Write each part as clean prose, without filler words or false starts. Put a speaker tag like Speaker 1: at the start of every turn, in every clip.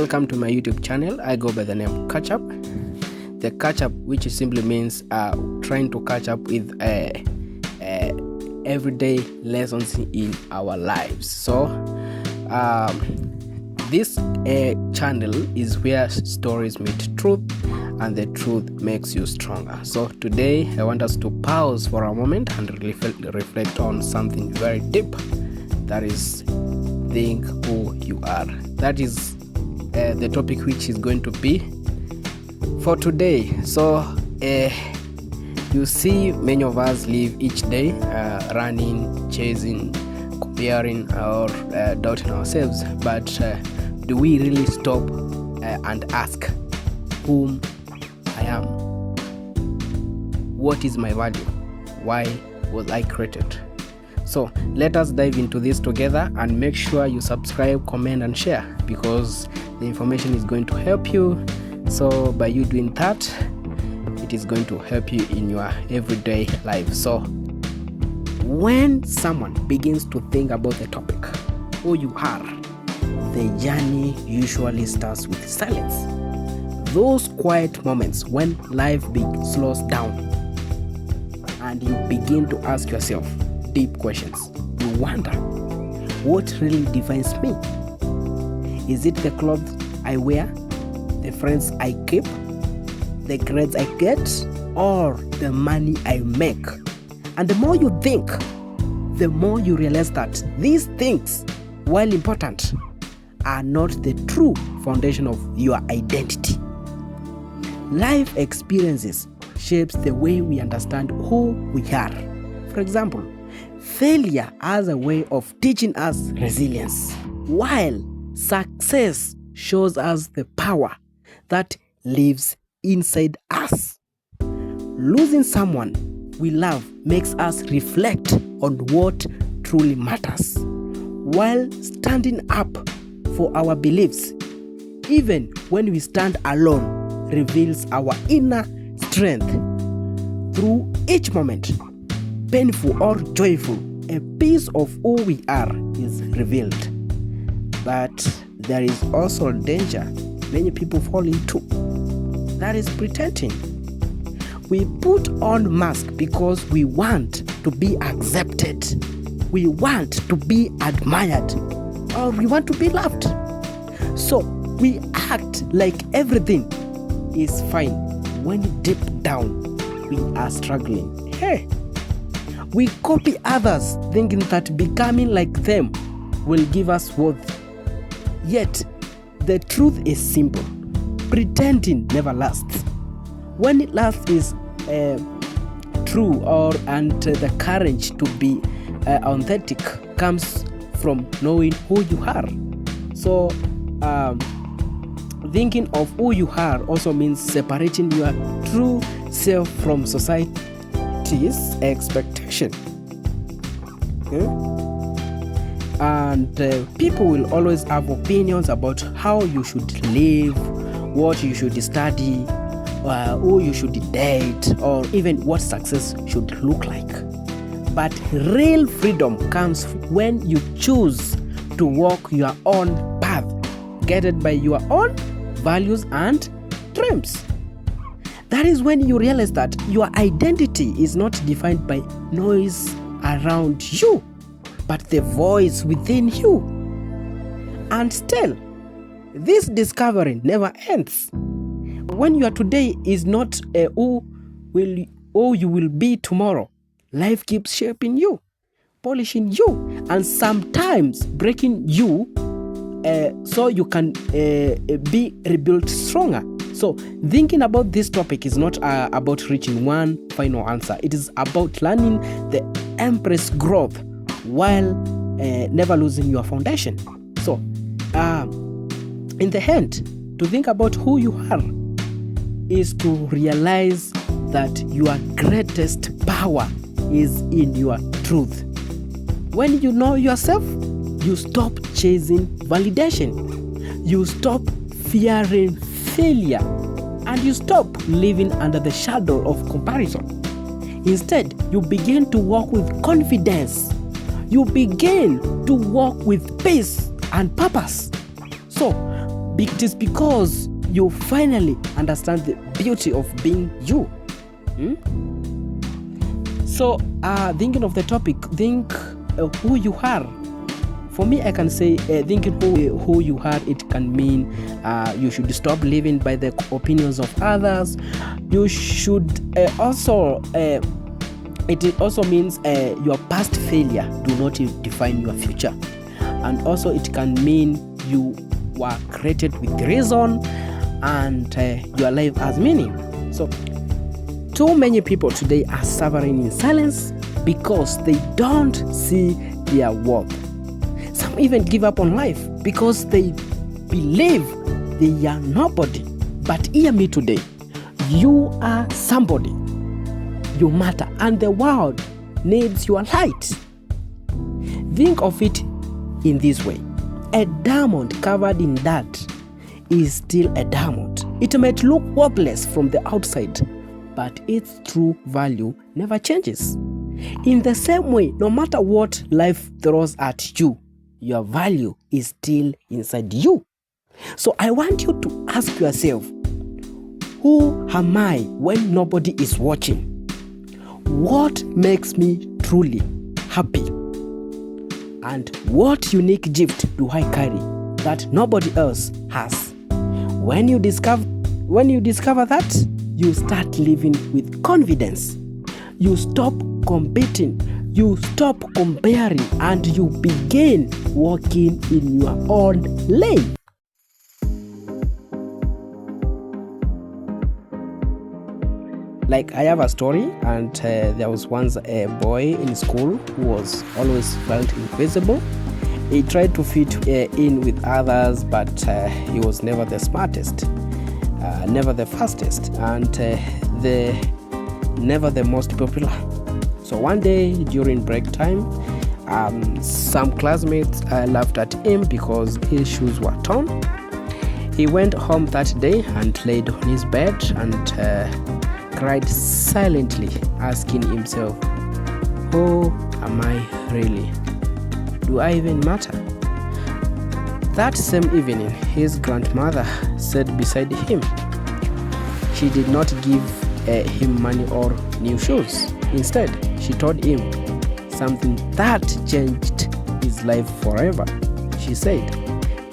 Speaker 1: welcome to my YouTube channel. I go by the name CatcherP. The CatcherP, which simply means trying to catch up with everyday lessons in our lives. So this channel is where stories meet truth and the truth makes you stronger. So today I want us to pause for a moment and reflect on something very deep, that is think who you are. That is the topic which is going to be for today. So you see, many of us live each day running, chasing, comparing, or doubting ourselves. But do we really stop and ask whom I am? What is my value? Why was I created? So let us dive into this together, and make sure you subscribe, comment, and share, because the information is going to help you. So by you doing that, it is going to help you in your everyday life. So when someone begins to think about the topic, who you are, the journey usually starts with silence. Those quiet moments when life slows down and you begin to ask yourself deep questions. You wonder, what really defines me? Is it the clothes I wear, the friends I keep, the grades I get, or the money I make? And the more you think, the more you realize that these things, while important, are not the true foundation of your identity. Life experiences shapes the way we understand who we are. For example, failure as a way of teaching us resilience, while success shows us the power that lives inside us. Losing someone we love makes us reflect on what truly matters, while standing up for our beliefs, even when we stand alone, reveals our inner strength. Through each moment, painful or joyful, a piece of who we are is revealed. But there is also danger many people fall into, that is pretending. We put on masks because we want to be accepted, we want to be admired, or we want to be loved. So we act like everything is fine when deep down we are struggling. Hey, we copy others thinking that becoming like them will give us worth. Yet the truth is simple: pretending never lasts. When it lasts is true, and the courage to be authentic comes from knowing who you are. So thinking of who you are also means separating your true self from society's expectation. And people will always have opinions about how you should live, what you should study, who you should date, or even what success should look like. But real freedom comes when you choose to walk your own path, guided by your own values and dreams. That is when you realize that your identity is not defined by noise around you, but the voice within you. And still, this discovery never ends. When you are today is not who you will be tomorrow, life keeps shaping you, polishing you, and sometimes breaking you so you can be rebuilt stronger. So thinking about this topic is not about reaching one final answer. It is about learning the embrace growth while never losing your foundation. So in the end, to think about who you are is to realize that your greatest power is in your truth. When you know yourself, you stop chasing validation, you stop fearing failure, and you stop living under the shadow of comparison. Instead, you begin to walk with confidence. You begin to walk with peace and purpose. So It is because you finally understand the beauty of being you. So thinking of the topic, think who you are. For me, I can say thinking who you are, it can mean you should stop living by the opinions of others. You should it also means your past failure do not define your future. And also it can mean you were created with reason and your life has meaning. So too many people today are suffering in silence because they don't see their worth. Some even give up on life because they believe they are nobody. But hear me today, you are somebody. You matter, and the world needs your light. Think of it in this way. A diamond covered in dirt is still a diamond. It might look worthless from the outside, but its true value never changes. In the same way, no matter what life throws at you, your value is still inside you. So I want you to ask yourself, who am I when nobody is watching? What makes me truly happy? And what unique gift do I carry that nobody else has? When you discover that, you start living with confidence. You stop competing, you stop comparing, and you begin walking in your own lane. Like, I have a story, and there was once a boy in school who was always felt invisible. He tried to fit in with others, but he was never the smartest, never the fastest, and never the most popular. So one day during break time, some classmates laughed at him because his shoes were torn. He went home that day and laid on his bed and cried silently, asking himself, who am I really? Do I even matter? That same evening, his grandmother sat beside him. She did not give him money or new shoes. Instead, she told him something that changed his life forever. She said,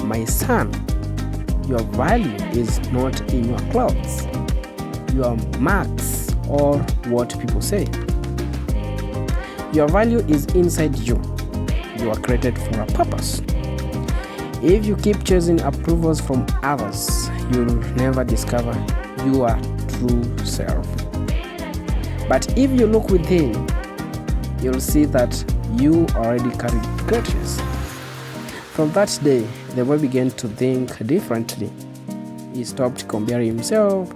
Speaker 1: my son, your value is not in your clothes, your marks, or what people say. Your value is inside you. You are created for a purpose. If you keep chasing approvals from others, you'll never discover your true self. But if you look within, you'll see that you already carry greatness. From that day, the boy began to think differently. He stopped comparing himself.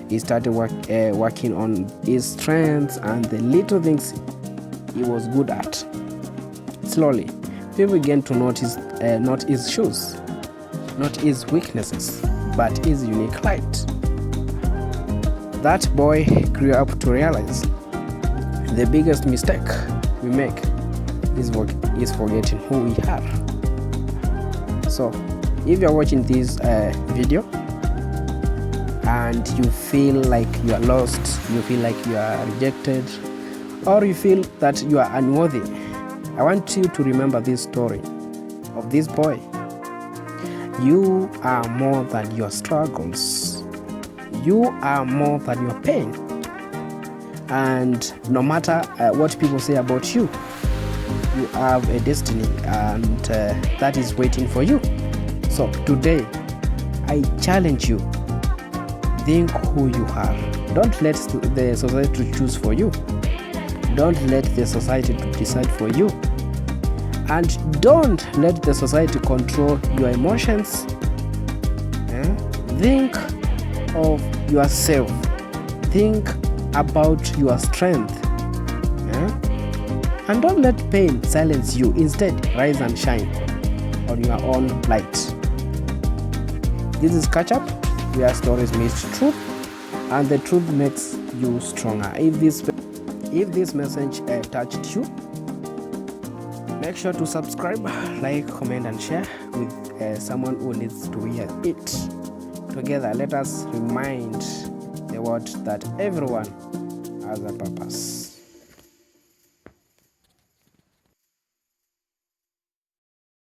Speaker 1: He started working on his strengths and the little things he was good at. Slowly, people began to notice not his shoes, not his weaknesses, but his unique light. That boy grew up to realize the biggest mistake we make is forgetting who we are. So, if you're watching this video, and you feel like you are lost, you feel like you are rejected, or you feel that you are unworthy, I want you to remember this story of this boy. You are more than your struggles. You are more than your pain. And no matter what people say about you, you have a destiny, and that is waiting for you. So today, I challenge you. Think who you are. Don't let the society choose for you. Don't let the society decide for you. And don't let the society control your emotions. Think of yourself. Think about your strength. And don't let pain silence you. Instead, rise and shine on your own light. This is CatcherP, where stories meet truth, and the truth makes you stronger. If this message touched you, Make sure to subscribe, like, comment and share with someone who needs to hear it. Together let us remind the world that everyone has a purpose.